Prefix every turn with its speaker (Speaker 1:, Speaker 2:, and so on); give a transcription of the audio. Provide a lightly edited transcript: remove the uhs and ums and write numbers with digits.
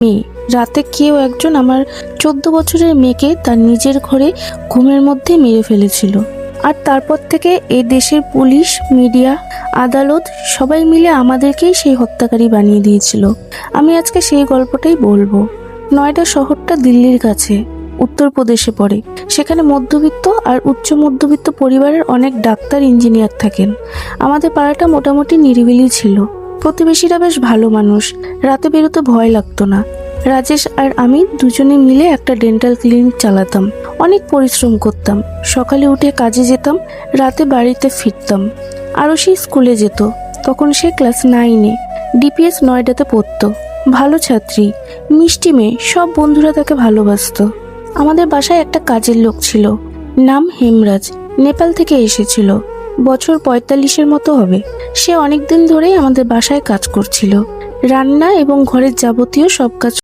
Speaker 1: মেয়ে। রাতে কেউ একজন আমার 14 বছরের মেয়েকে তার নিজের ঘরে ঘুমের মধ্যে মেরে ফেলেছিল। আর তারপর থেকে এই দেশের পুলিশ, মিডিয়া, আদালত সবাই মিলে আমাদেরকেই সেই হত্যাকারী বানিয়ে দিয়েছিল। আমি আজকে সেই গল্পটাই বলবো। নয়ডা শহরটা দিল্লির কাছে, উত্তরপ্রদেশে পড়ে। সেখানে মধ্যবিত্ত আর উচ্চ মধ্যবিত্ত পরিবারের অনেক ডাক্তার, ইঞ্জিনিয়ার থাকেন। আমাদের পাড়াটা মোটামুটি নিরিবিলি ছিল। প্রতিবেশীরা বেশ ভালো মানুষ, রাতে বেরোতে ভয় লাগতো না। রাজেশ আর আমি দুজনে মিলে একটা ডেন্টাল ক্লিনিক চালাতাম। অনেক পরিশ্রম করতাম। সকালে উঠে কাজে যেতাম, রাতে বাড়িতে ফিরতাম। আরও সে স্কুলে যেত, তখন সে ক্লাস 9-এ। ডিপিএস নয়ডাতে পড়তো। ভালো ছাত্রী, মিষ্টি মেয়ে, সব বন্ধুরা তাকে ভালোবাসতো। আমাদের বাসায় একটা কাজের লোক ছিল, নাম হেমরাজ। নেপাল থেকে এসেছিল, বছর 45-এর মতো হবে। সে অনেকদিন ধরেই আমাদের বাসায় কাজ করছিল, রান্না এবং ঘরের যাবতীয় সব কাজ